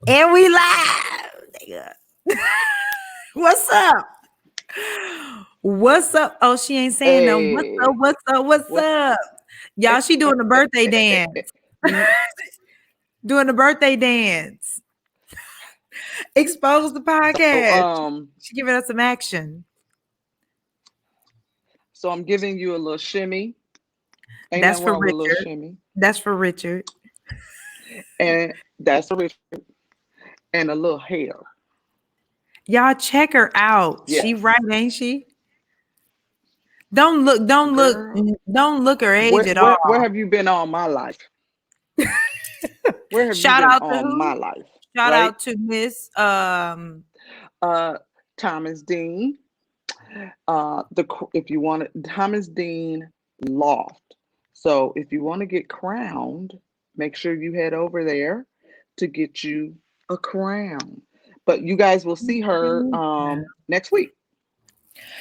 And we live. Nigga. What's up? What's up? Oh, she ain't saying no. What's up? Hey, What's up? What's what's up? Y'all, she doing the birthday dance. mm, Doing the birthday dance. Expose the so podcast. um She giving us some action. so I'm giving you a little shimmy. Ain't That's nothing for wrong with a little Richard. shimmy. That's for Richard. And that's a rich and a little hair. Y'all check her out. She Yes. right, ain't she? Don't look, don't look, Girl, don't look her age where at where all. where have you been all my life? Where have you Shout been out to all who? my life? Shout Right? out to Miss Uh Thomas Dean. If you want it, Thomas Dean Loft. So if you want to get crowned, make sure you head over there to get you a crown. But you guys will see her next week.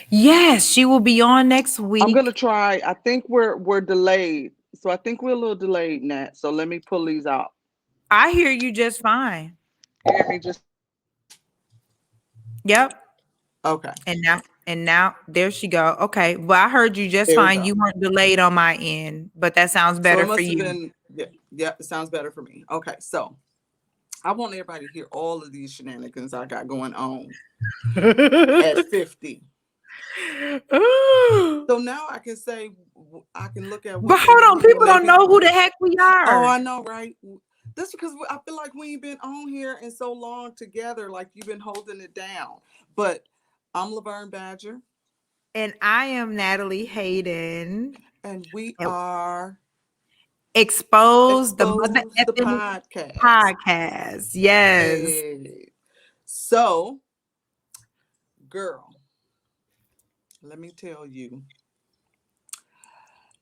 Yes, she will be on next I'm gonna week. try. I think we're delayed, so I think we're a little delayed, Nat. So let me pull these out. I hear you just fine. You hear me? Just Yep. okay. And now there she go. Okay. Well, I heard you just There we fine. go. You weren't delayed on my end, but that sounds So it better for must have you. been. Yeah, yeah. It sounds better for me. Okay, so I want everybody to hear all of these shenanigans I got going on at 50. Ooh. So now I can say I can look at But what hold things on, we've been people don't making. know who the heck we Oh, are. I know, right? That's because I feel like we ain't been on here in so long together. Like you've been holding it down. But I'm Laverne Badger, And I am Natalie Hayden. and we And are expose the mother Expose the effing podcast. podcast. Yes. Hey, so girl, let me tell you,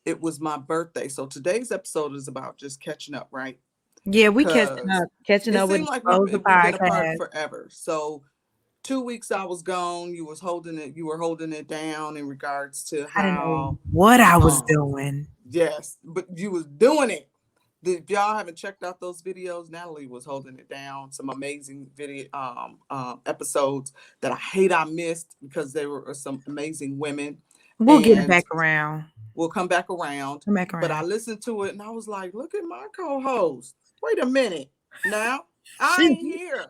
it was my birthday. So today's episode is about just catching up, right? Yeah, we Because catching it up with seemed like we've expose the we've been apart podcast. forever. So 2 weeks I was gone. You were holding it down in regards to I didn't know how what I was um doing. yes, but you was doing it. If y'all haven't checked out those videos, Natalie was holding it down. Some amazing video episodes that I hate I missed because they were some amazing women. We'll get it And back around. we'll come back around. Come back But I around. listened to it and I was like, look at my co-host. Wait a minute. Now I She, ain't here.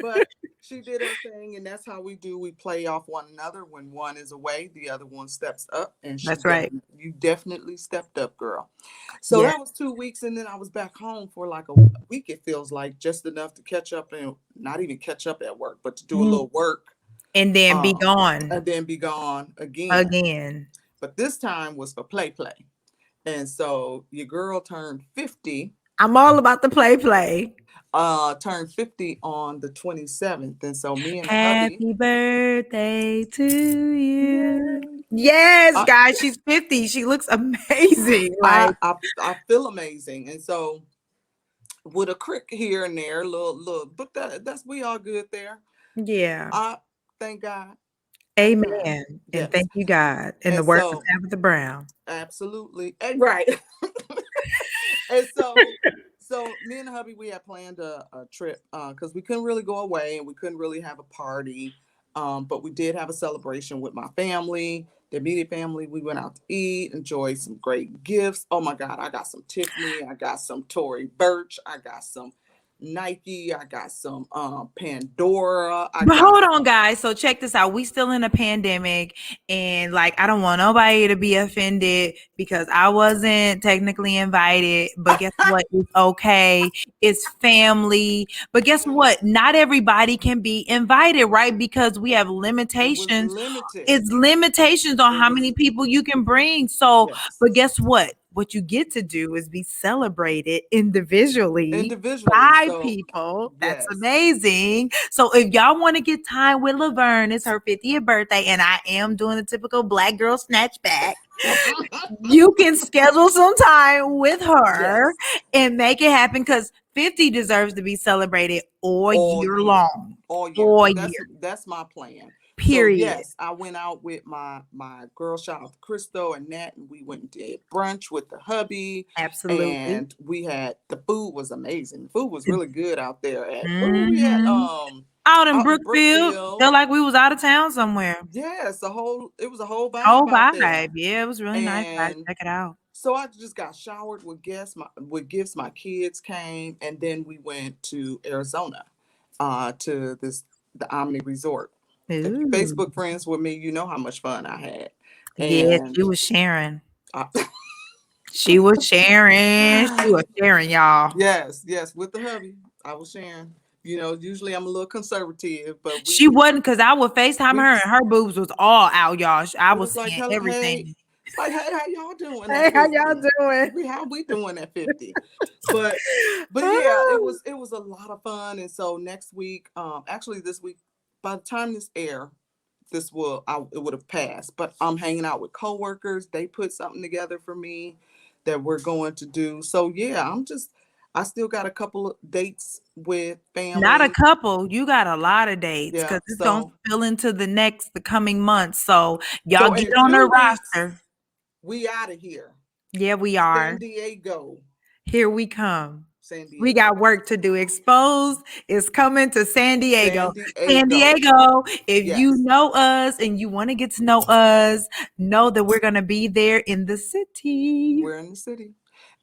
But she did her thing, and that's how we do. We play off one another. When one is away, the other one steps up, and That's right. you definitely stepped up, girl. So Yeah. that was 2 weeks, and then I was back home for like a week. It feels like just enough to catch up, and not even catch up at work, but to do a Mm. little work, And then be gone and then be gone again. again. But this time was for play, and so your girl turned 50. I'm all about the play. Turned 50 on the 27th, and so me and the hubby. Happy birthday to you. Yeah. Yes, guys, she's 50. She looks amazing. I Like, I I feel amazing, and so with a crick here and there, little, but that's we all good there. yeah. I thank God, amen. Amen. And Yes, thank you, God. In the and words of so Tabitha Brown. absolutely, and right, and so me and the hubby we had planned a trip because we couldn't really go away and we couldn't really have a party, but we did have a celebration with my family. The immediate family, we went out to eat, enjoyed some great gifts. Oh my God, I got some Tiffany, I got some Tory Burch, I got some Nike, I got some Pandora, I But got hold on, guys. So check this out. We still in a pandemic, and like I don't want nobody to be offended because I wasn't technically invited. But guess what? It's okay. It's family. But guess what? Not everybody can be invited, right? Because we have it was limitations. limited. It's limitations on It how was many people you can bring. So, yes. but guess what? What you get to do is be celebrated individually Individually. by So people. That's yes. amazing. So if y'all want to get time with Laverne, it's her 50th birthday, and I am doing the typical black girl snatch back. You can schedule some time with her Yes. and make it happen because 50 deserves to be celebrated all All year year. long. All year. All So year. that's my plan. So Period. yes, I went out with my girl, shout out to Crystal and Nat, and we went and did brunch with the hubby, Absolutely. and we had the food was amazing. The food was really good out there at where were we at? Mm-hmm. Out in Out in Brookfield, Brookfield. felt like we was out of town somewhere. Yes, it was a whole Whole vibe out vibe. there. Yeah, it was really nice. Guys, And check it out. so I just got showered with gifts. My kids came, and then we went to Arizona, to the Omni Resort. If you Ooh. Facebook friends with me, you know how much fun I had. Yeah, she And was sharing. I, She was sharing. She was sharing, y'all. yes, with the hubby, I was sharing. Usually I'm a little conservative, but She wasn't, because I would FaceTime we her and was her boobs was all out, y'all. I it was was like, seeing hello, hey, everything. it's like, hey, how y'all doing Hey, at how y'all 50? doing? How we doing at 50? But yeah, it was a lot of fun. And so next week, actually this week, by the time this air, it would have passed. But I'm hanging out with coworkers. They put something together for me that we're going to do. So yeah, I still got a couple of dates with Not a family. couple. You got a lot of dates, Yeah. because it's gonna spill into the coming months. So y'all So get in a on the few weeks, roster. we out of here. Yeah, we San are. Diego. Here we come. San We Diego. got work to do. Exposed is coming to San San Diego. San Diego. Diego, if you Yes. know us and you want to get to know us, know that we're going to be there in the city. We're in the city.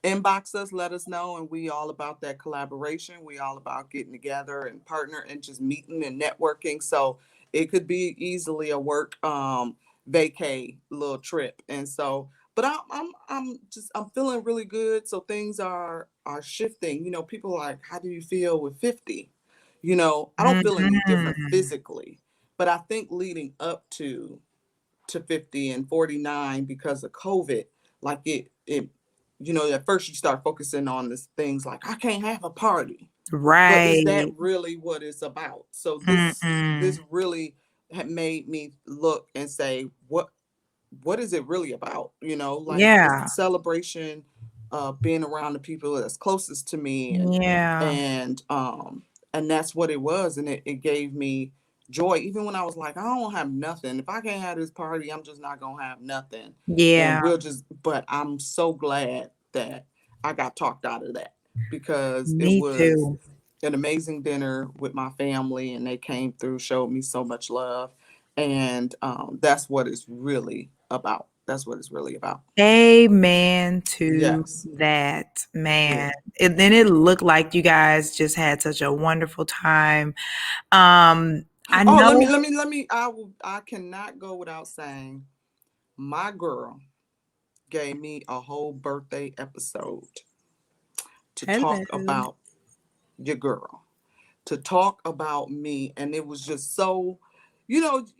Inbox us, let us know, and we all about that collaboration. We all about getting together and partner and just meeting and networking. So it could be easily a work vacay little trip. And so, but I'm feeling really good. So things are shifting. People are like, how do you feel with 50? I don't feel any different Mhm. physically, but I think leading up to 50 and 49 because of COVID, like at first you start focusing on this things like I can't have a party. But is that Right. really what it's about? So this Mm-mm. really had made me look and say, what is it really about? Like it's Yeah. the celebration of being around the people that's closest to me, Yeah. and that's what it was. And it gave me joy. Even when I was like, I don't have nothing. If I can't have this party, I'm just not gonna have nothing. And Yeah. but I'm so glad that I got talked out of that, because it Me was too. an amazing dinner with my family, and they came through, showed me so much love. And that's what it's really about. That's what it's really about. Amen to Yes. that, Yeah. man. And then it looked like you guys just had such a wonderful time. Um, I Oh, let me know. I cannot go without saying my girl gave me a whole birthday episode to Hello. talk about your girl, to talk about me. And it was just so,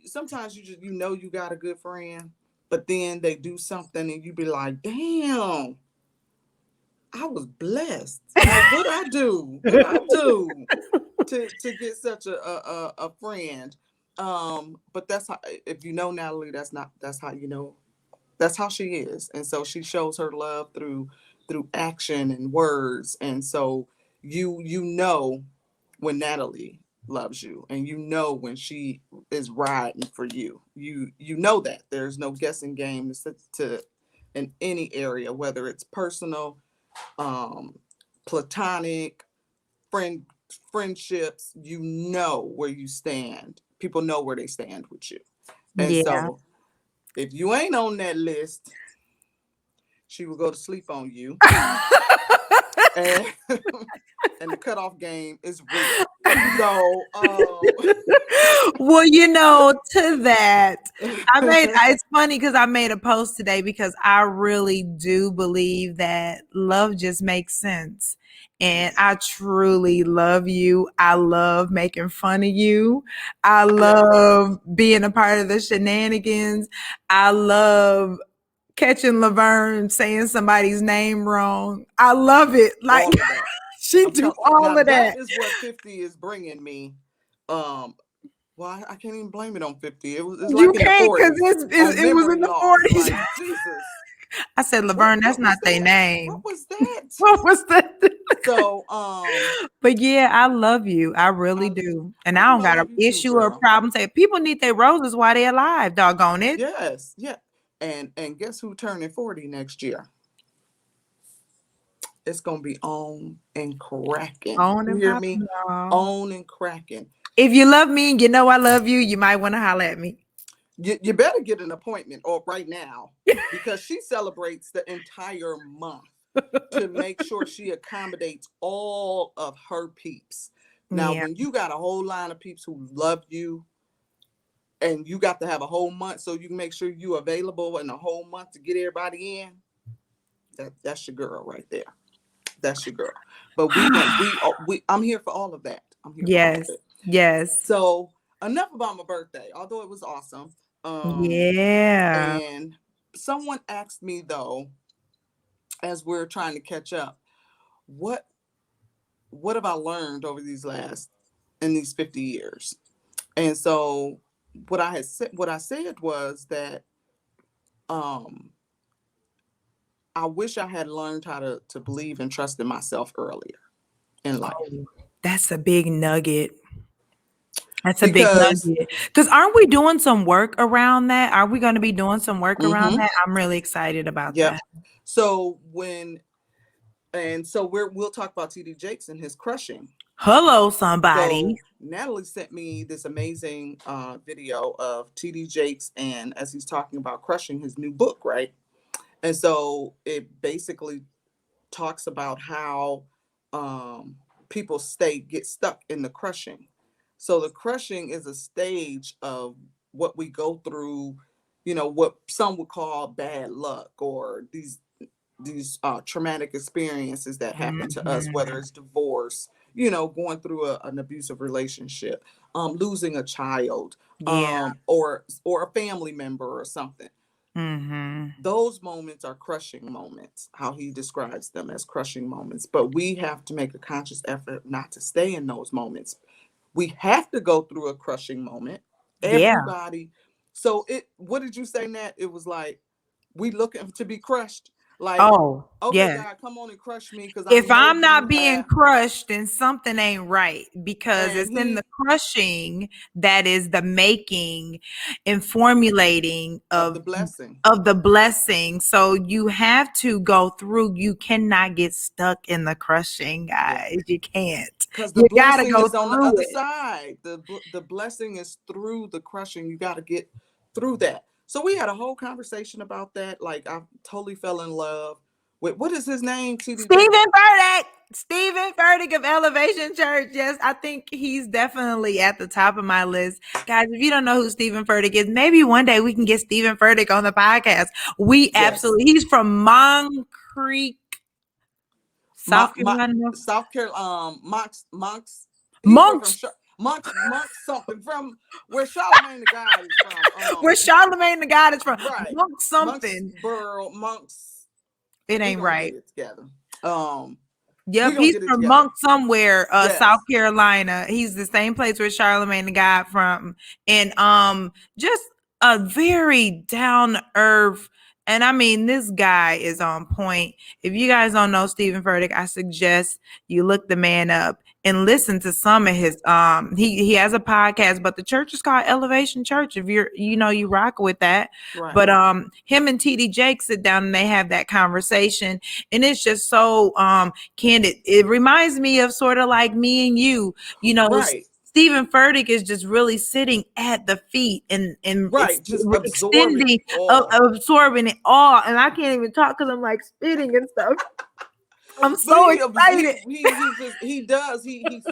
sometimes you got a good friend, but then they do something and you be like, damn, I was blessed. Like, what I do? What I do to get such a friend? But that's how, if you know Natalie, that's how that's how she is. And so she shows her love through action and words. And so you know when Natalie loves you, and when she is riding for you. You know that there's no guessing game to in any area, whether it's personal, um, platonic, friend friendships. You know where you stand. People know where they stand with you. And Yeah. so if you ain't on that list, she will go to sleep on you. And and the cutoff game is real. So Well, to that, it's funny because I made a post today, because I really do believe that love just makes sense. And I truly love you. I love making fun of you. I yeah, love being a part of the shenanigans. I love catching Laverne saying somebody's name wrong. I love it. Like, all of that. she I'm do telling now, all of that that. is what 50 is bringing me. um well, I can't even blame it on 50. It's You like in the can't, because 40s on it was memory in the loss. 40s. Like, Jesus. I said, Laverne, that's not their What name. was that? What was that? So, but yeah, I love you. I really do. And I don't got an love you too, issue or girl. problem. Say people need their roses while they're alive, doggone it. Yes, yeah. And guess who turning 40 next year? It's gonna be on and cracking. On You and hear me? popping, y'all. On and cracking. If you love me and you know I love you, you might want to holler at me. You better get an appointment or right now because she celebrates the entire month to make sure she accommodates all of her peeps. Now, Yeah. when you got a whole line of peeps who love you and you got to have a whole month so you can make sure you available in a whole month to get everybody in, that's your girl right there. That's your girl. But I'm here for all of that. I'm here for all of Yes. it. Yes. So enough about my birthday, although it was awesome. Yeah. And someone asked me though, as we're trying to catch up, what have I learned over these 50 years? And so what I said was that I wish I had learned how to believe and trust in myself earlier in life. Oh, that's a big nugget. That's a big Because nugget. Because aren't we doing some work around that? Are we going to be doing some work around that? I'm really excited about yep. that. So we'll talk about TD Jakes and his crushing. Hello, somebody. So Natalie sent me this amazing video of TD Jakes, and as he's talking about crushing his new book, right? And so it basically talks about how people get stuck in the crushing. So the crushing is a stage of what we go through, what some would call bad luck, or these traumatic experiences that happen to us, whether it's divorce, going through an abusive relationship, losing a child, Yeah. or a family member or something. Mm-hmm. Those moments are crushing moments, how he describes them as crushing moments. But we have to make a conscious effort not to stay in those moments. We have to go through a crushing moment. Yeah. Everybody. So what did you say, Nat? It was like, we looking to be crushed. Like, Oh, okay, yeah. God, come on and crush me because I If know I'm not you being have. crushed, then something ain't right, because And it's in the crushing that is the making and formulating of the of blessing. the blessing. So you have to go through. You cannot get stuck in the crushing, guys. You can't. Because the You gotta blessing go is on the through other it. side. The blessing is through the crushing. You got to get through that. So we had a whole conversation about that. Like, I totally fell in love with, what is his name? Stephen Furtick of Elevation Church. Yes, I think he's definitely at the top of my list. Guys, if you don't know who Stephen Furtick is, maybe one day we can get Stephen Furtick on the podcast. Absolutely, he's from Moncrief, South Carolina. South Carolina, Monks. He's from Monks something, from where Charlamagne the God is from. Where Charlamagne the God is from. Right. Monk something. Monks. It ain't right. Get it together. Yep, he's from Monk somewhere, South Carolina. He's the same place where Charlamagne the God from, and just a very down to earth. And I mean, this guy is on point. If you guys don't know Stephen Furtick, I suggest you look the man up and listen to some of his. He has a podcast, but the church is called Elevation Church. If you rock with that. Right. But him and TD Jakes sit down and they have that conversation, and it's just so candid. It reminds me of sort of like me and you. Right. Stephen Furtick is just really sitting at the feet and right, just absorbing it all. And I can't even talk because I'm like spitting and stuff. I'm so excited. He's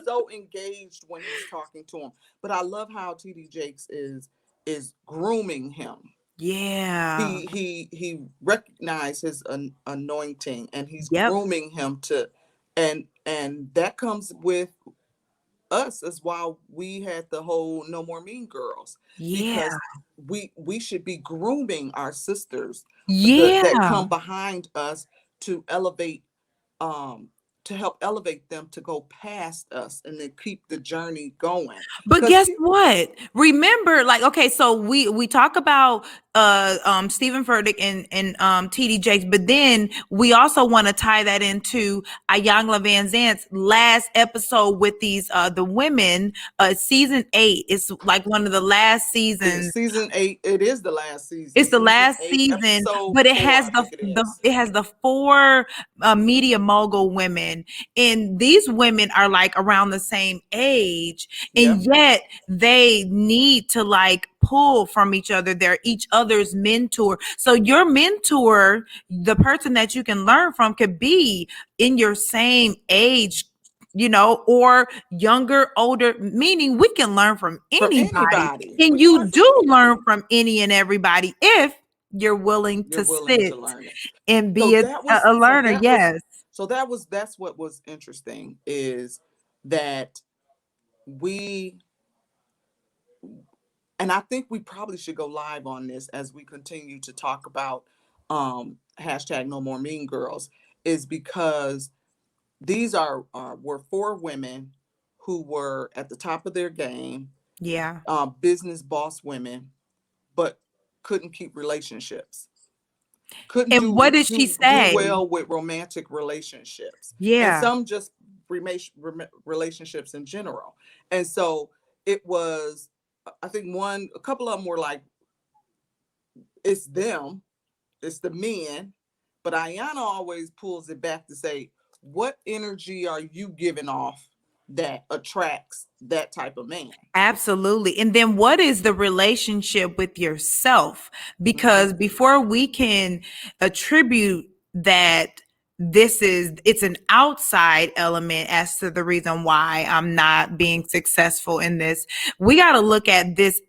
so engaged when he's talking to him. But I love how TD Jakes is grooming him. Yeah. He recognized his anointing, and he's grooming him to, and that comes with us as while we had the whole No More Mean Girls. Yeah. Because we should be grooming our sisters that come behind us to elevate to help elevate them to go past us and then keep the journey going. But guess what? Remember, like, okay, so we talk about Stephen Furtick and TD Jakes, but then we also want to tie that into Iyanla Van Zant's last episode with these the women. Season 8 is like one of the last seasons. Season 8, it is the last season. It's the last season, but it has it has the 4 media mogul women, and these women are like around the same age, and yet they need to like pull from each other. They're each other's mentor. So your mentor, the person that you can learn from, could be in your same age, you know, or younger, older, meaning we can learn from anybody. And you do learn from any and everybody if you're willing to sit and be a learner. Yes. So that's what was interesting, is that and I think we probably should go live on this as we continue to talk about hashtag no more mean girls, is because these were 4 women who were at the top of their game. Yeah. Business boss women, but couldn't keep relationships. What did she say? Do well with romantic relationships. Yeah. And some just relationships in general. And so it was, I think a couple of them were like, it's them, it's the men. But Iyanla always pulls it back to say, what energy are you giving off that attracts that type of man? Absolutely. And then what is the relationship with yourself? Because before we can attribute that it's an outside element as to the reason why I'm not being successful in this, we got to look at this.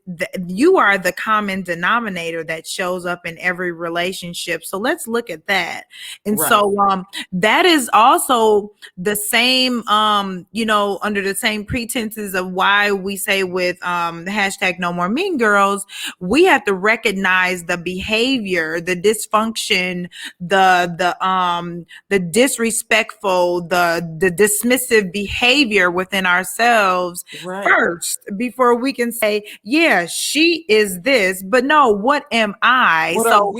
You are the common denominator that shows up in every relationship. So let's look at that. And so that is also the same, you know, under the same pretenses of why we say with hashtag no more mean girls, we have to recognize the behavior, the dysfunction, the disrespectful, the dismissive behavior within ourselves first, before we can say, yeah, she is this, but no, what am I? What are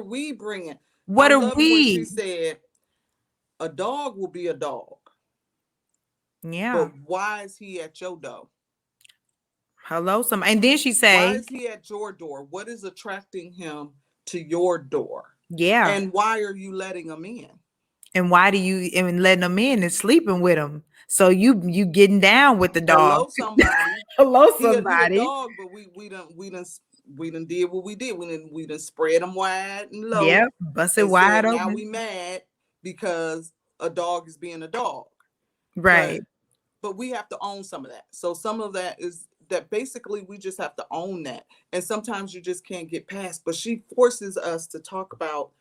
we bringing? What are we? When she said, a dog will be a dog. Yeah. But why is he at your door? Hello, and then she say, why is he at your door? What is attracting him to your door? Yeah. And why are you letting him in? And why do you letting them in and sleeping with them? So you getting down with the dog. Hello, somebody. Hello, somebody. He a dog, but we done did what we did. We done spread them wide and low. Yep, busted wide open. Now we mad because a dog is being a dog. Right. But we have to own some of that. So some of that is that basically we just have to own that. And sometimes you just can't get past. But she forces us to talk about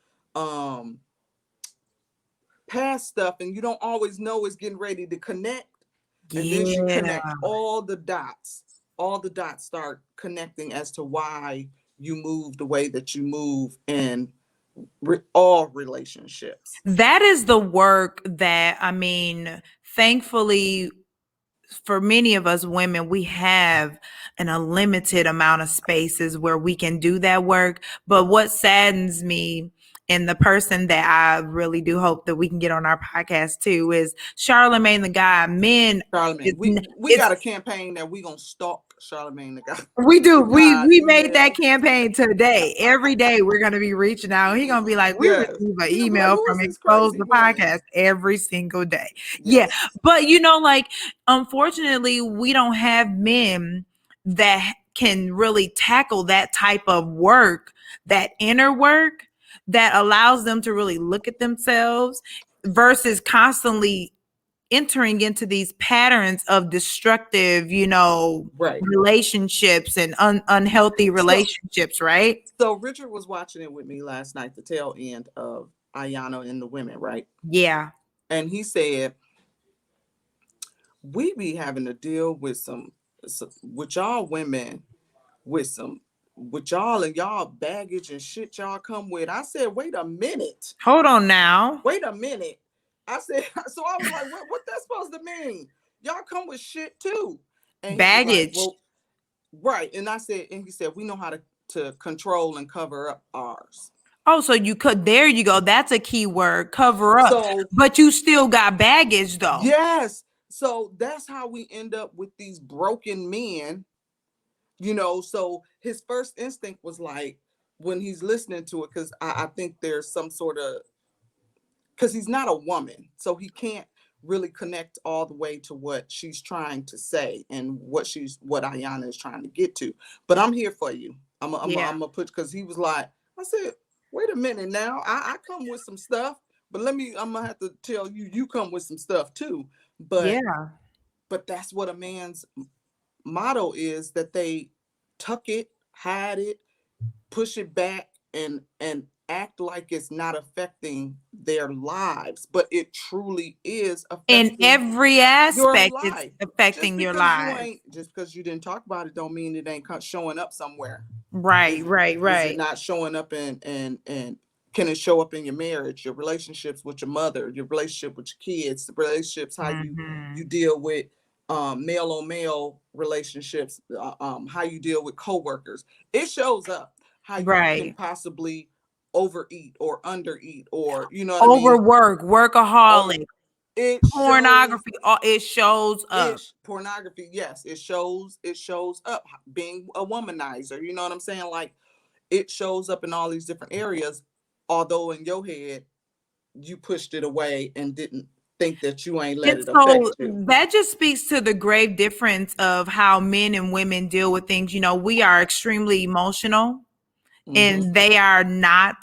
past stuff, and you don't always know it's getting ready to connect. And then she connects all the dots. All the dots start connecting as to why you move the way that you move in all relationships. That is the work that, I mean, thankfully, for many of us women, we have an unlimited amount of spaces where we can do that work. But what saddens me, and the person that I really do hope that we can get on our podcast too, is Charlamagne the Guy. Charlamagne. We got a campaign that we gonna stalk Charlamagne the Guy. We do. We made that campaign today. Every day we're gonna be reaching out. He's gonna be like, we receive an email from ExPOSED the podcast every single day. Yes. Yeah. But you know, like, unfortunately, we don't have men that can really tackle that type of work, that inner work, that allows them to really look at themselves versus constantly entering into these patterns of destructive, you know, relationships and unhealthy relationships, right? So Richard was watching it with me last night, the tail end of Iyanla and the women, right? Yeah. And he said, we be having to deal with with y'all women, with y'all and y'all baggage and shit y'all come with. I said, wait a minute. Hold on now. Wait a minute. I said, so I was like, what that's supposed to mean? Y'all come with shit too. And he was like, Baggage. well, right. And I said, and he said, we know how to control and cover up ours. Oh, so you could, there you go. That's a key word, cover up. So, But you still got baggage though. yes. So that's how we end up with these broken men, you know. So his first instinct was like, when he's listening to it, because I think there's some sort of, because he's not a woman, so he can't really connect all the way to what she's trying to say and what Ayana is trying to get to. But I'm here for you. I'm gonna put, because he was like, I said, wait a minute now, I come with some stuff, but I'm gonna have to tell you, you come with some stuff too. But that's what a man's motto is, that they tuck it, hide it, push it back, and act like it's not affecting their lives, but it truly is affecting in every aspect. your life. It's affecting your life. Just because you didn't talk about it don't mean it ain't showing up somewhere. Right. Is it not showing up in can it show up in your marriage, your relationships with your mother, your relationship with your kids, the relationships, how you deal with male on male relationships, how you deal with coworkers? It shows up how you can possibly overeat or undereat, or you know what overwork, workaholic, pornography. It shows up. Pornography, yes, it shows up. Being a womanizer, you know what I'm saying? Like, it shows up in all these different areas, although in your head you pushed it away and didn't think that you ain't let it affect you. That just speaks to the grave difference of how men and women deal with things. You know, we are extremely emotional and they are not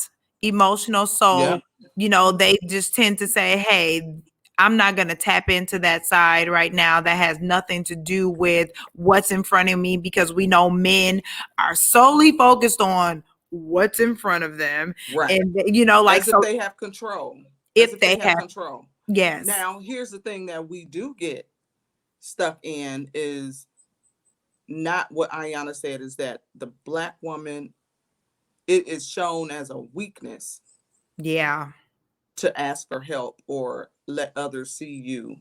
emotional. So, you know, they just tend to say, hey, I'm not going to tap into that side right now. That has nothing to do with what's in front of me, because we know men are solely focused on what's in front of them. Right. And, you know, like, as if they have control. If they have control. Yes. Now, here's the thing that we do get stuck in is not what Ayana said, is that the Black woman, it is shown as a weakness. Yeah. To ask for help or let others see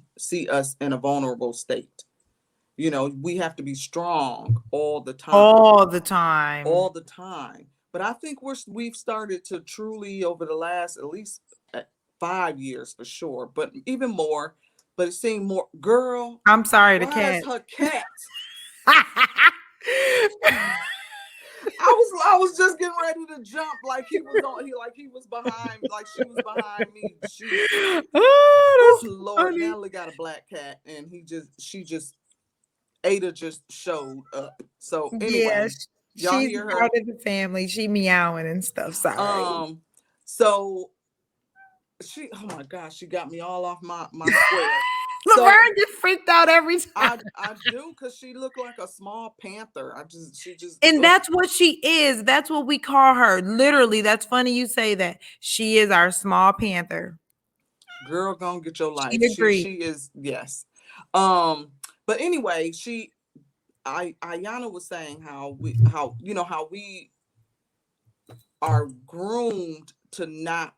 us in a vulnerable state. You know, we have to be strong all the time. All the time. All the time. But I think we've started to truly, over the last at least 5 years for sure, but even more. But it seemed more, girl. I'm sorry, the why cat. is her cat? I was just getting ready to jump, like he was behind me, like she was behind me. Oh, Lord, funny. Natalie got a black cat, and Ada just showed up. So anyway, y'all she's hear her? Part of the family. She meowing and stuff. Sorry. So she, oh my gosh, she got me all off my square. Laverne gets freaked out every time. I do, because she looked like a small panther. She just and that's what she is. That's what we call her. Literally, that's funny you say that. She is our small panther. Girl, gonna get your life. She is, yes. But anyway, Ayana was saying how we are groomed to not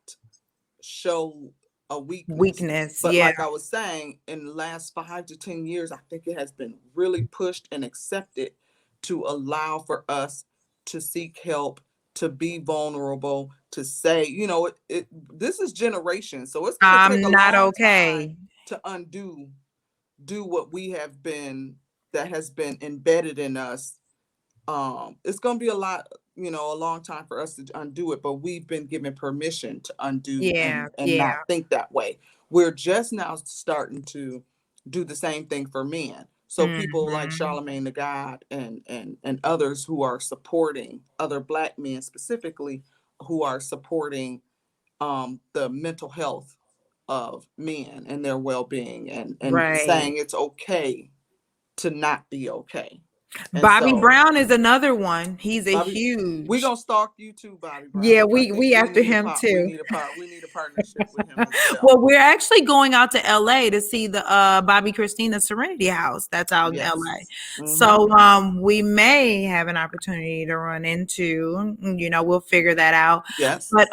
show a weakness. But like I was saying, in the last 5 to 10 years, I think it has been really pushed and accepted to allow for us to seek help, to be vulnerable, to say, you know, this is generations. So it's going to take a long time to undo what we have been, that has been embedded in us. It's going to be a long time for us to undo it, but we've been given permission to undo and not think that way. We're just now starting to do the same thing for men. So people like Charlamagne the God and others who are supporting, other Black men specifically, who are supporting the mental health of men and their well-being, and saying it's okay to not be okay. And Bobby Brown is another one. He's a huge. We're gonna stalk you too, Bobby Brown. Yeah, we after him too. We need a partnership with him as well. Well, we're actually going out to LA to see the Bobby Christina Serenity House that's out in LA. So we may have an opportunity to run into, you know, we'll figure that out. Yes. But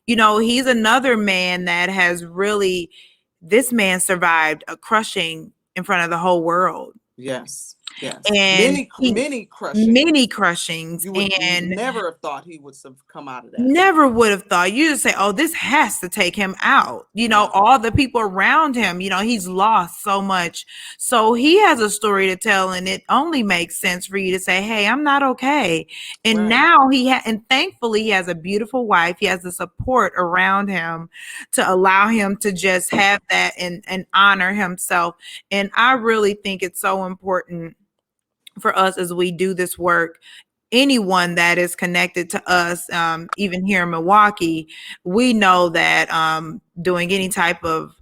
you know, he's another man that has really, this man survived a crushing in front of the whole world. Yes. And Many crushings. You would And never have thought he would have come out of that. Never would have thought. You just say, oh, this has to take him out. All the people around him, he's lost so much. So he has a story to tell, and it only makes sense for you to say, hey, I'm not okay. And now and thankfully he has a beautiful wife. He has the support around him to allow him to just have that and honor himself. And I really think it's so important for us as we do this work. Anyone that is connected to us, even here in Milwaukee, we know that doing any type of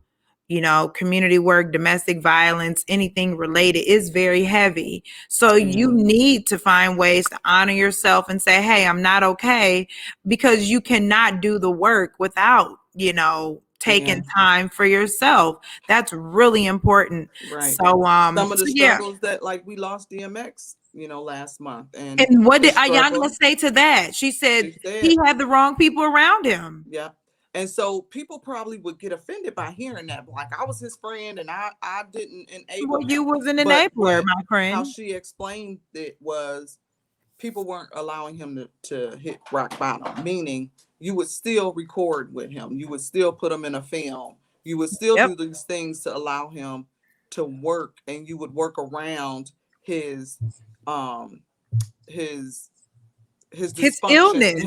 community work, domestic violence, anything related is very heavy. So you need to find ways to honor yourself and say, hey, I'm not okay, because you cannot do the work without taking time for yourself. That's really important. Right. So some of the struggles that, like, we lost DMX last month, and what did Ayana say to that? She said he had the wrong people around him. Yeah. And so people probably would get offended by hearing that, like, I was his friend and I didn't enable him. You was an enabler, my friend. How she explained it was people weren't allowing him to hit rock bottom, meaning you would still record with him, you would still put him in a film, you would still do these things to allow him to work, and you would work around his illness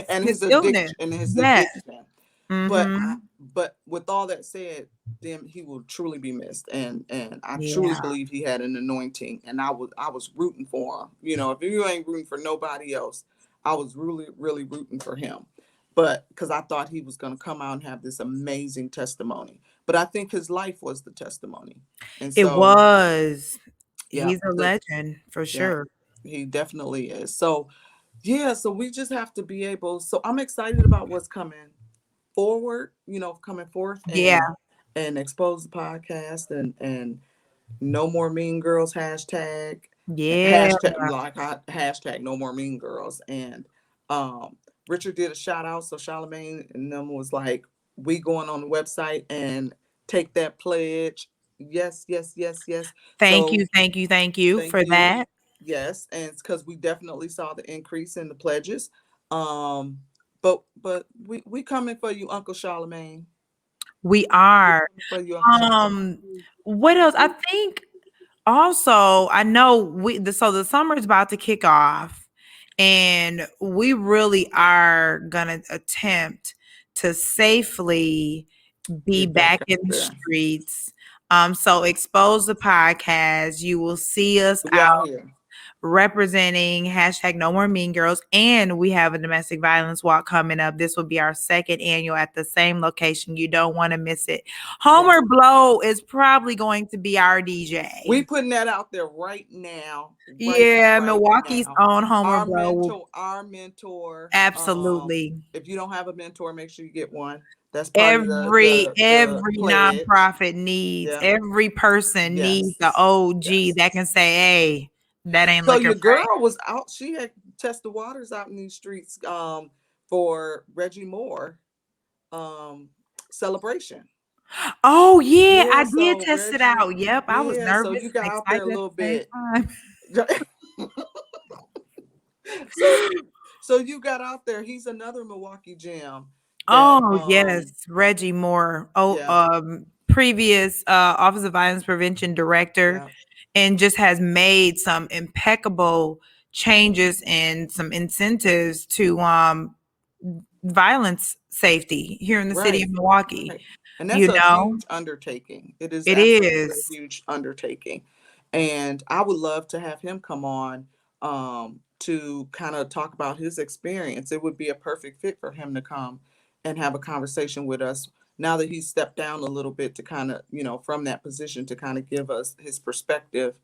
and his addiction and his addiction. But with all that said, then he will truly be missed, and I truly believe he had an anointing, and I was rooting for him. If you ain't rooting for nobody else, I was really rooting for him, but because I thought he was going to come out and have this amazing testimony. But I think his life was the testimony, and so, it was. He's a legend for sure. He definitely is. So so we just have to be able. So I'm excited about what's coming forward, coming forth, and expose the podcast, and no more mean girls hashtag hashtag no more mean girls. And Richard did a shout out, so Charlamagne and them was like, we going on the website and take that pledge. Yes. Thank you for that. Yes, and it's because we definitely saw the increase in the pledges. But we coming for you, Uncle Charlamagne. We are. What else? I think also, I know so the summer is about to kick off, and we really are gonna attempt to safely be back in the streets. So expose the podcast. You will see us out here representing hashtag no more mean girls, and we have a domestic violence walk coming up. This will be our second annual at the same location. You don't want to miss it. Homer Blow is probably going to be our DJ. We putting that out there right now. Milwaukee's own Homer Blow. Our mentor. Absolutely. If you don't have a mentor, make sure you get one. That's every nonprofit needs, every person needs the OG that can say, hey, that ain't so your girl was out. She had tested the waters out in these streets for Reggie Moore celebration. Oh yeah, I did test it out. Yep, I was nervous. So you got out there a little bit. so you got out there. He's another Milwaukee gem. Yes, Reggie Moore. Previous Office of Violence Prevention Director. Yeah. And just has made some impeccable changes and some incentives to violence safety here in the city of Milwaukee. Right. And that's a huge undertaking. It is a huge undertaking. And I would love to have him come on to kind of talk about his experience. It would be a perfect fit for him to come and have a conversation with us now that he's stepped down a little bit, to kind of, from that position, to kind of give us his perspective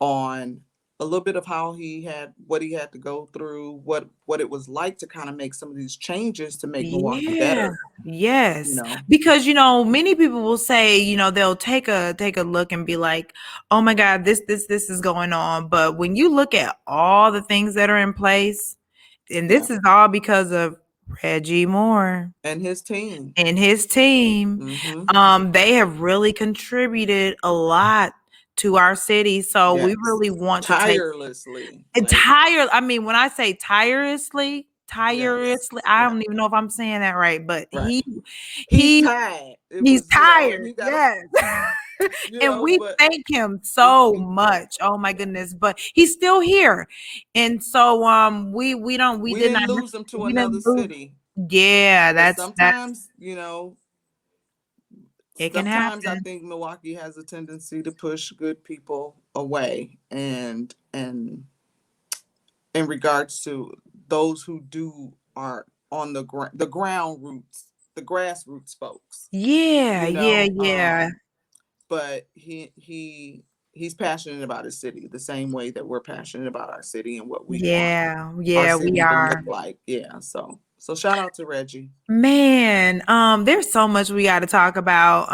on a little bit of what he had to go through, what it was like to kind of make some of these changes to make Milwaukee better. Yes. Because, many people will say, they'll take a look and be like, oh my God, this is going on. But when you look at all the things that are in place, and this is all because of Reggie Moore and his team. and his team. Mm-hmm. They have really contributed a lot to our city. So we Yes. really want to take Tirelessly. Like, entire. I mean, when I say yes. tirelessly, I Yeah. don't even know if I'm saying that right, but Right. He's he tired. It he's was, tired. he got a, Yes. And we but thank him he, so he much. Oh my yeah. goodness. But he's still here. And so we We did didn't not lose him to we another didn't lose. city. Yeah, But that's sometimes, it can sometimes I happen. think Milwaukee has a tendency to push good people away, and in regards to those who do are on the ground roots, the grassroots folks, Yeah, you yeah, know. yeah. But he's passionate about his city the same way that we're passionate about our city and what we want Yeah, our yeah, we city to are. look like. Yeah, so shout out to Reggie. Man, there's so much we got to talk about.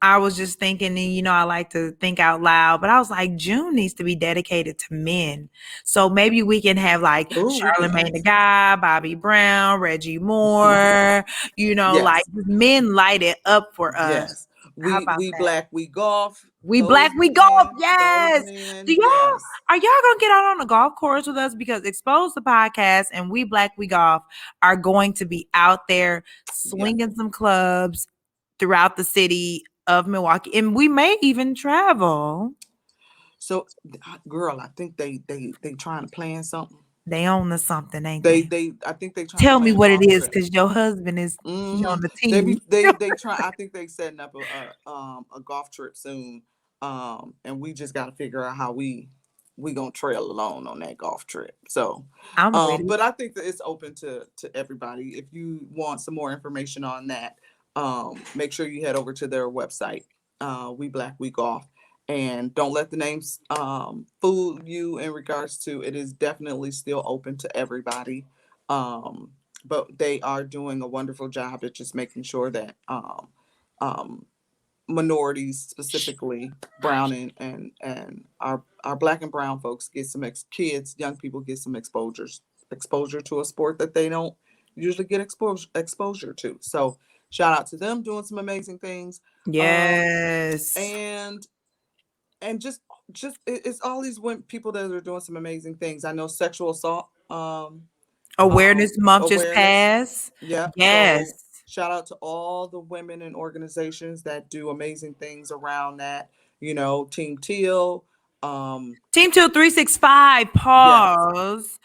I was just thinking, and I like to think out loud, but I was like, June needs to be dedicated to men. So maybe we can have like Oh, we can Charlamagne the ask. Guy, Bobby Brown, Reggie Moore, like Yes. men light it up for us. Yes. How We about we that? black, we golf. We black, we golf. Those Yes. Do men, y'all yes. are y'all gonna get out on the golf course with us? Because Expose the Podcast and We Black We Golf are going to be out there Yeah. swinging some clubs throughout the city of Milwaukee, and we may even travel. So, girl, I think they trying to plan something. They own us something, ain't They they? they I think they trying to Tell me plan a what it golf is, trip. because your husband is he Hmm. on the They team. be they try. I think they setting up a golf trip soon. And we just got to figure out how we gonna trail along on that golf trip. So, I'm ready. but I think that it's open to everybody. If you want some more information on that, make sure you head over to their website, We Black We Golf, and don't let the names fool you in regards to it is definitely still open to everybody. Um, but they are doing a wonderful job at just making sure that um, minorities, specifically brown and our black and brown folks, get some kids, young people get some exposure to a sport that they don't usually get exposure to. So shout out to them doing some amazing things. Um, Yes. and and it's all these women, people that are doing some amazing things. I know sexual assault Awareness month just awareness. passed. Yep. Yes. So shout out to all the women and organizations that do amazing things around that. Team Teal. Team 2365, Yes. pause.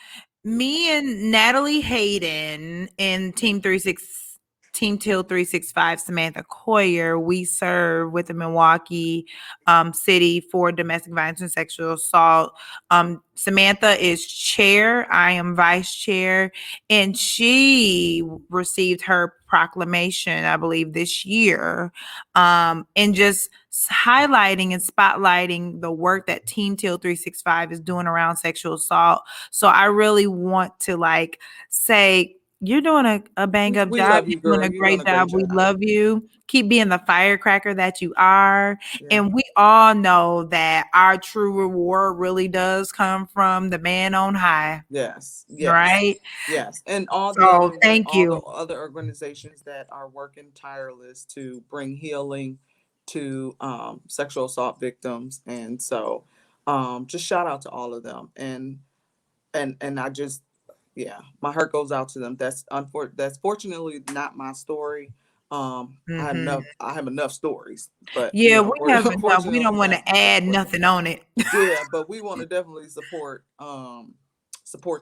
Me and Natalie Hayden and Team Till 365, Samantha Coyer, we serve with the Milwaukee City for domestic violence and sexual assault. Samantha is chair, I am vice chair, and she received her proclamation, I believe, this year, and just highlighting and spotlighting the work that Team Till 365 is doing around sexual assault. So I really want to say, you're doing a bang up We job. love you, You're doing girl. a You're doing great a great job. We job. love you. Keep being the firecracker that you are. Yeah. And we all know that our true reward really does come from the man on high. Yes. Yes. Right? Yes. And So thank all the you. other organizations that are working tireless to bring healing to sexual assault victims. And so just shout out to all of them. And I just, yeah, my heart goes out to them. That's fortunately not my story. Hmm. I have enough stories, but Yeah, we have enough. We don't unfortunately want not to add for nothing on it. yeah, but we want to definitely support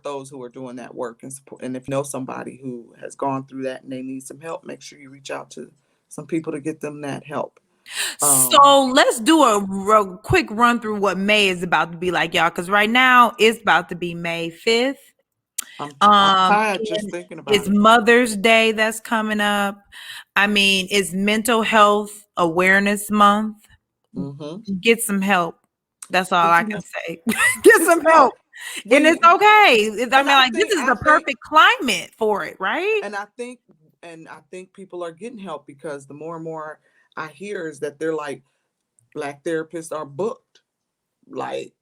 those who are doing that work, and support. And if you know somebody who has gone through that and they need some help, make sure you reach out to some people to get them that help. Um, So let's do a quick run through what May is about to be like, y'all. Because right now it's about to be May 5th. I'm tired just And thinking about it's it. Mother's Day that's coming up. I mean, it's Mental Health Awareness Month. Mm-hmm. Get some help. That's all Get I some can help. say. Get Get some some help. help. And it's We okay. I and mean, like, this is I the think perfect climate for it, right? and I think I think people are getting help because the more and more I hear is that they're like black therapists are booked. Like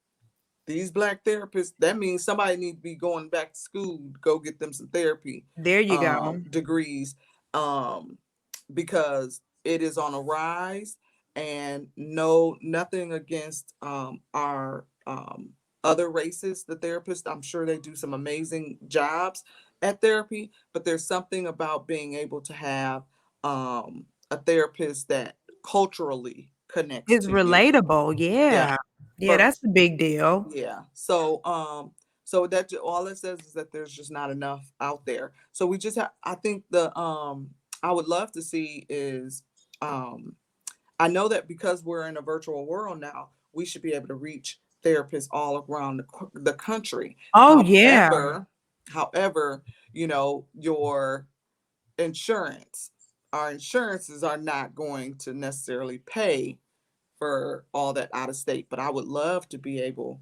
these Black therapists, that means somebody needs to be going back to school to go get them some therapy There you go. degrees, because it is on a rise. And no, nothing against our other races, the therapists. I'm sure they do some amazing jobs at therapy, but there's something about being able to have a therapist that culturally connects It's to you. relatable. Yeah, Yeah. Yeah, that's first. a big deal. Yeah. So that all it says is that there's just not enough out there. So we just have. I think I would love to see is um, I know that because we're in a virtual world now, we should be able to reach therapists all around the country. Oh, yeah. However, your insurance, our insurances are not going to necessarily pay for all that out of state. But I would love to be able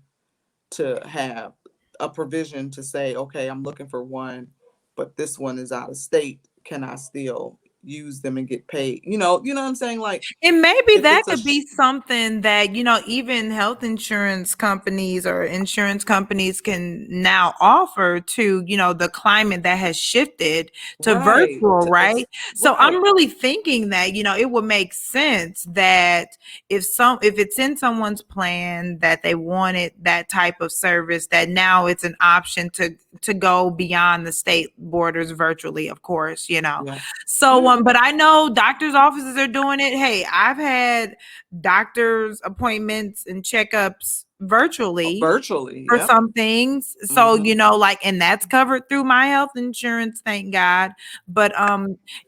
to have a provision to say, okay, I'm looking for one, but this one is out of state. Can I still use them and get paid? What I'm saying? Like, And maybe if that it's a could be something that, even health insurance companies or insurance companies can now offer to, the climate that has shifted to right, virtual, right? So I'm right, really thinking that, it would make sense that if it's in someone's plan that they wanted that type of service, that now it's an option to go beyond the state borders virtually, of course, yeah, So, yeah. but I know doctors' offices are doing it. Hey, I've had doctor's appointments and checkups virtually Virtually, for yep. some things. So, and that's covered through my health insurance, thank God. But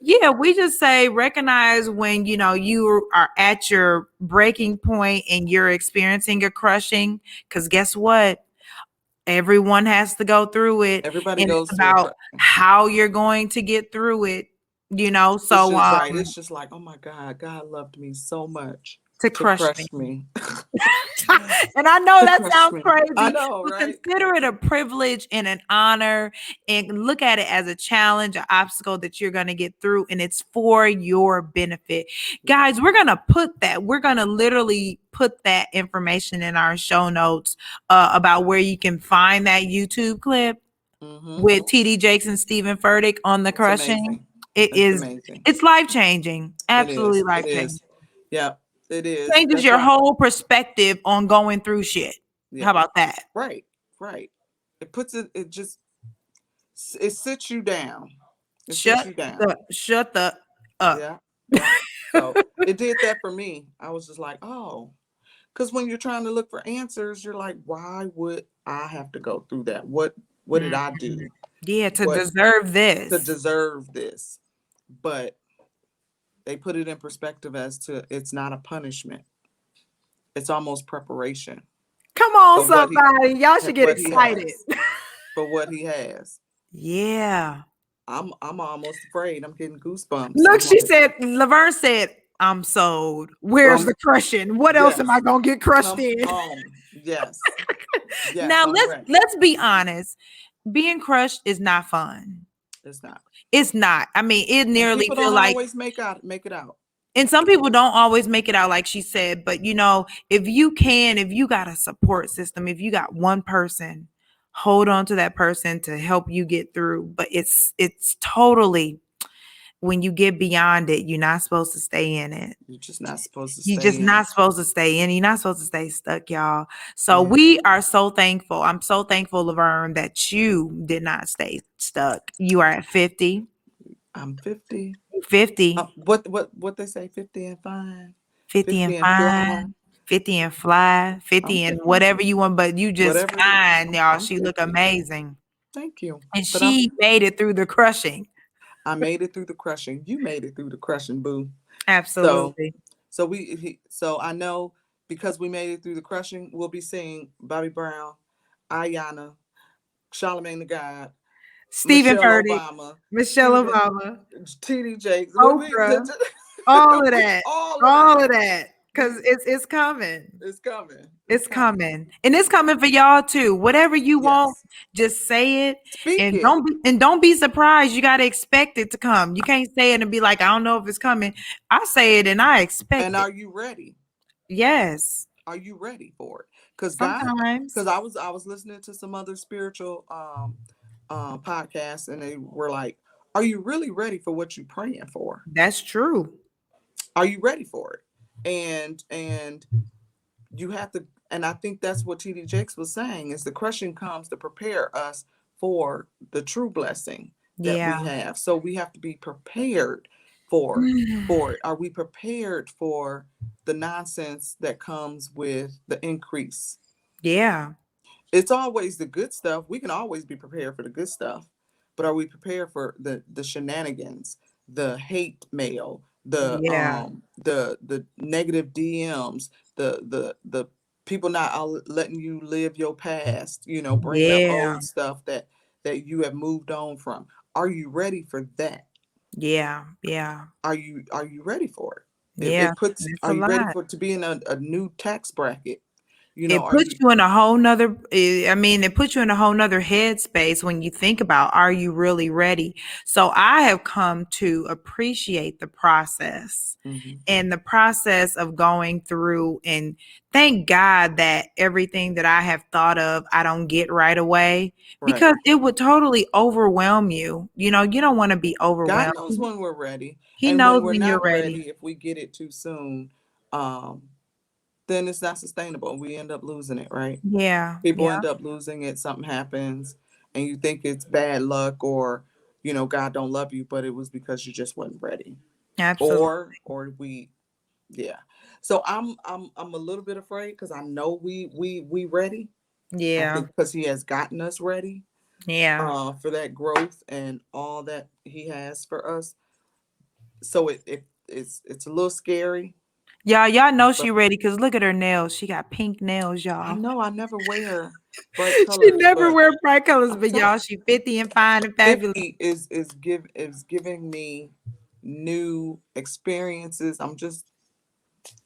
yeah, we just say recognize when you are at your breaking point and you're experiencing a crushing, because guess what? Everyone has to go through it, Everybody and it's goes through a about crushing. how you're going to get through it, It's so just right. It's just like, oh my God, God loved me so much to to crush me. crush me. And I know To that crush sounds me. I crazy, know, but right? consider it a privilege and an honor, and look at it as a challenge, an obstacle that you're going to get through, and it's for your benefit. Guys, we're going to literally put that information in our show notes about where you can find that YouTube clip with TD Jakes and Stephen Furtick on the It's crushing. amazing. It It's is, amazing. it's life changing, It absolutely is. life It is. changing. Yeah, it is. Changes That's your why. whole perspective on going through shit. Yeah. How about that? Right. Right. It puts it. It just. It sits you down. It sits Shut you down. shut the up. Yeah. Yeah. So it did that for me. I was just like, oh, because when you're trying to look for answers, you're like, why would I have to go through that? What did I do? Yeah, to What deserve to this. deserve this? But they put it in perspective as to it's not a punishment. It's almost preparation Come on, of what somebody. Y'all should get what he excited. has for what he has. Yeah. I'm almost afraid. I'm getting goosebumps. Look, I'm she like, said, Laverne said, I'm sold. Where's the crushing? What else am I yes, gonna get crushed come in? on. Yes, yes, Now I'm ready. let's be honest. Being crushed is not fun. It's not, It's not. I mean, it and nearly people feel don't like, always make it out. and some people don't always make it out, like she said, but if you got a support system, if you got one person, hold on to that person to help you get through. But it's totally, when you get beyond it, you're not supposed to stay in it. You're just not supposed to You're stay just in it. not supposed to stay in. You're not supposed to stay stuck, y'all. So Yeah, we are so thankful. I'm so thankful, Laverne, that you did not stay stuck. You are at 50. I'm 50. 50. What they say? 50 and fine, 50 and 50 and fly. fine, 50 and fly, I'm 50 and 50. whatever you want, but you just Whatever it is. fine, y'all. I'm She look 50. amazing. Thank you. And But I'm she made it through the crushing. I made it through the crushing. You made it through the crushing, boo. So Absolutely. so I know because we made it through the crushing, we'll be seeing Bobby Brown, Ayana, Charlamagne the God, Stephen Michelle Furtick, Obama, Michelle Stephen, Obama, TD Jakes. Oprah, all of that. All of All that. of that. Because it's coming. It's coming. It's coming. And it's coming for y'all too. Whatever you want, Yes. just say it. Speak And it. don't be surprised. You gotta expect it to come. You can't say it and be like, I don't know if it's coming. I say it and I expect And it. are you ready? Yes. Are you ready for it? Because God, Sometimes. because I was listening to some other spiritual podcasts, and they were like, "Are you really ready for what you're praying for? That's true. Are you ready for it?" And you have to, and I think that's what TD Jakes was saying, is the crushing comes to prepare us for the true blessing that we Yeah. have. So we have to be prepared for it. Are we prepared for the nonsense that comes with the increase? Yeah. It's always the good stuff. We can always be prepared for the good stuff, but are we prepared for the shenanigans, the hate mail, Yeah. the negative DMs, the people not letting you live your past, bringing up Yeah. old stuff that you have moved on from? Are you ready for that? Yeah. Yeah. Are you ready for it? Yeah. It puts It's Are a you ready lot. for to be in a new tax bracket? It Are puts you you in a whole nother, I mean, it puts you in a whole nother headspace when you think about, are you really ready? So I have come to appreciate the process Mhm. and the process of going through, and thank God that everything that I have thought of, I don't get right away, Right. because it would totally overwhelm you. You don't want to be God overwhelmed. knows when we're ready. He And knows when we're when you're not ready. ready, if we get it too soon, um, then it's not sustainable. We end up losing it, right? Yeah. People Yeah. end up losing it, something happens, and you think it's bad luck, or God don't love you, but it was because you just wasn't ready. Absolutely. Or we yeah. So I'm a little bit afraid, because I know we ready. I Yeah. think because he has gotten us ready Yeah. for that growth and all that he has for us. So it's a little scary, Y'all know but she ready because look at her nails. She got pink nails, I y'all. know I never wear bright She colors, never but wear bright colors, I'm but telling y'all, she 50 and fine and you, fabulous. 50 is giving me new experiences. I'm just,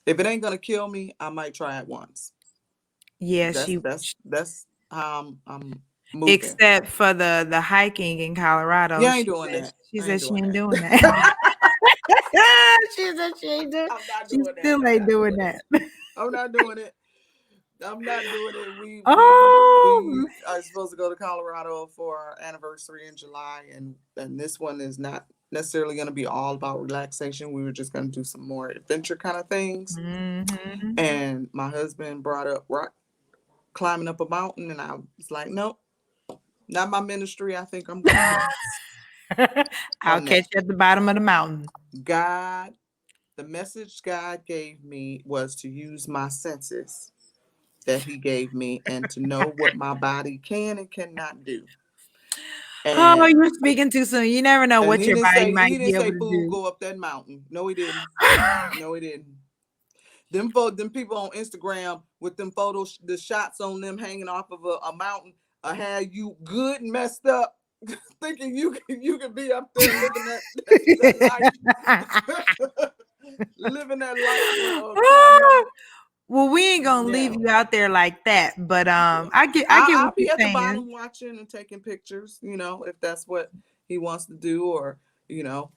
if it ain't gonna kill me, I might try it once. Yeah, That's that's how I'm moving. except for the hiking in Colorado. Yeah, I ain't doing that. She I ain't said she doing ain't that. doing that. She said she ain't doing. I'm not She doing that. still I'm ain't not doing doing it. that. I'm not doing it. I'm not doing it. We Oh, are supposed to go to Colorado for our anniversary in July, and this one is not necessarily going to be all about relaxation. We were just going to do some more adventure kind of things. hmm. And my husband brought up rock climbing up a mountain, and I was like, nope, not my ministry. I think I'm going to pass I'll on catch that. you at the bottom of the mountain. God, the message God gave me was to use my senses that He gave me, and to know what my body can and cannot do. Oh, And you're speaking too soon. You never know and what your body he might be didn't able say, to "Fool, do. go up that mountain." No, he didn't. No, he didn't. Them people on Instagram with them photos, the shots on them hanging off of a mountain, had you good and messed up, thinking you could be up there living that life, living that life, climbing up. Ah, well, we ain't gonna leave No, you out there like that, but yeah. I get what I'll be you're at the saying. bottom watching and taking pictures, if that's what he wants to do, or you know,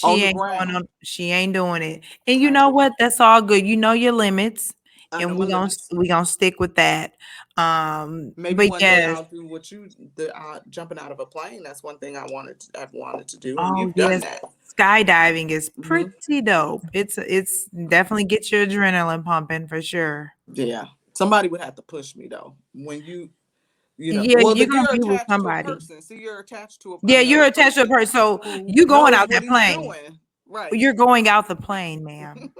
on the ground. She ain't doing it. And you I ain't know doing what? it. That's all good. You know your limits, I know and my limits. we gonna stick with that. Maybe But one day yes. I'll do what the jumping out of a plane. That's one thing I've wanted to do, and Oh, you've done yes. that. Skydiving is Hmm. pretty dope. It's definitely get your adrenaline pumping for sure. Yeah, somebody would have to push me though. When Yeah, well, you're that gonna you're be with attached to a somebody. person. See, you're attached to Yeah, you're another attached to a person person. So who you going knows out what that he's plane. doing. Right. You're going out the plane, ma'am.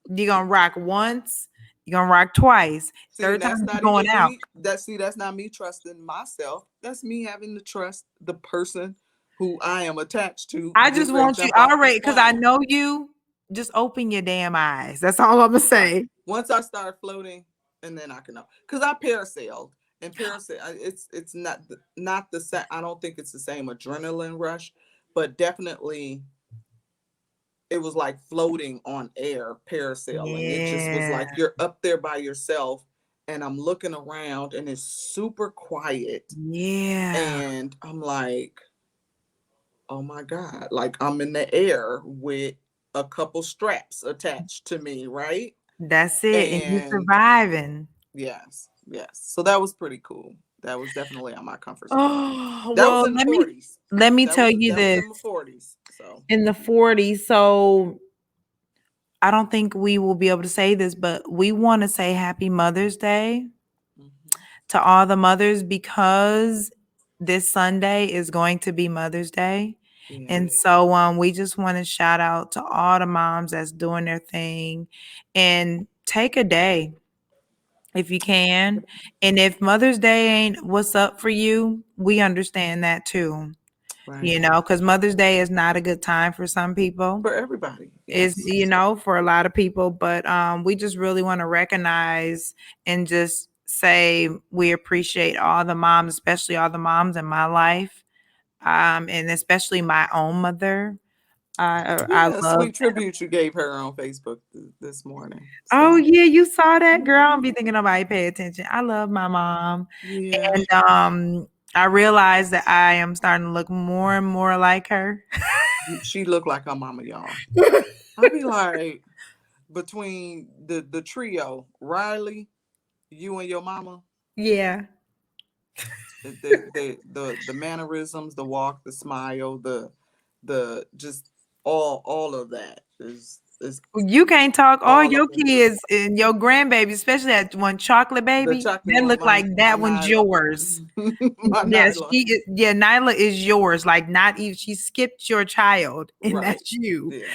You're gonna rock once, you're gonna rock twice. See, Third and time that's you're not going even out. me. That's not me trusting myself. That's me having to trust the person who I am attached to I to get just ready to want you jump off this already because I plane. know you. Just open your damn eyes. That's all I'm gonna Right. say. Once I start floating, and then I can know. Because I parasailed, and parasail, it's not the same. I don't think it's the same adrenaline rush, but definitely it was like floating on air, parasailing. It just was Yeah, like you're up there by yourself, and I'm looking around, and it's super quiet, yeah, and I'm like, oh my God, like I'm in the air with a couple straps attached to me, right? That's it. And you And surviving. yes, yes. So that was pretty cool. That was definitely on my comfort zone. Oh, That was well, in the let me 40s. let me That tell was you that was this. in my 40s. So In the 40s, so I don't think we will be able to say this, but we want to say happy Mother's Day mhm. to all the mothers because this Sunday is going to be Mother's Day. Yeah. And so we just want to shout out to all the moms that's doing their thing and take a day if you can. And if Mother's Day ain't what's up for you, we understand that too. Right. You know, because Mother's Day is not a good time for some people. For everybody. Is, Yes. you know, for a lot of people, but we just really want to recognize and just say we appreciate all the moms, especially all the moms in my life, and especially my own mother. I Yeah, love. sweet tribute you gave her on Facebook this morning. Oh So yeah, you saw that, girl. I don't mhm. be thinking nobody pay attention. I love my mom, Yeah. and I realize that I am starting to look more and more like her. She looked like her mama, y'all. I'll be like, between the trio, Riley, you and your mama, Yeah. the mannerisms, the walk, the smile, the just all of that is You can't talk all all your up in here. kids and your grandbaby, especially that one chocolate The baby. chocolate That one, look like my that one's Nyla, yours. my Yes, Nyla, yeah, Nyla is yours. Like not even she skipped your child, and right? that's you. Yeah,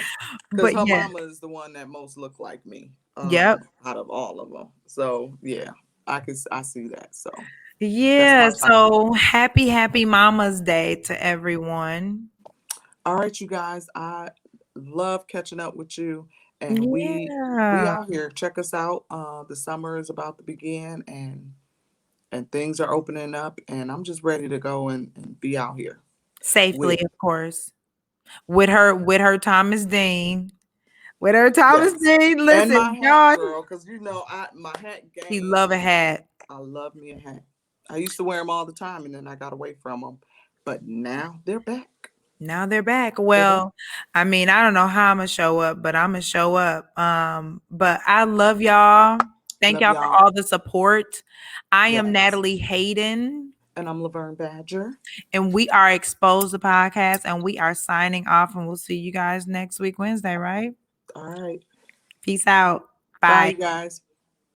because But her yeah, mama is the one that most looked like me, yep. out of all of them. So yeah, I see that. So that's Yeah. my type of So mama. happy Mama's Day to everyone. All right, you guys, I love catching up with you, and we Yeah. out here. Check us out. The summer is about to begin, and things are opening up, and I'm just ready to go and be out here Safely, with of course. With her Thomas Dean. With her Thomas yes, Dean. and my Listen, hat, y'all. girl, because I my hat He game. love a hat. I love me a hat. I used to wear them all the time, and then I got away from them, but now they're back. Now they're back. They're back. Well, I mean, I don't know how I'm gonna show up, but I'm gonna show up. But I love y'all. Thank Love y'all for y'all. all the support. I am Yes, Natalie Hayden, and I'm Laverne Badger. and we are Exposed the Podcast, and we are signing off, and we'll see you guys next week, Wednesday, right? All right, Peace out. bye, Bye. you guys.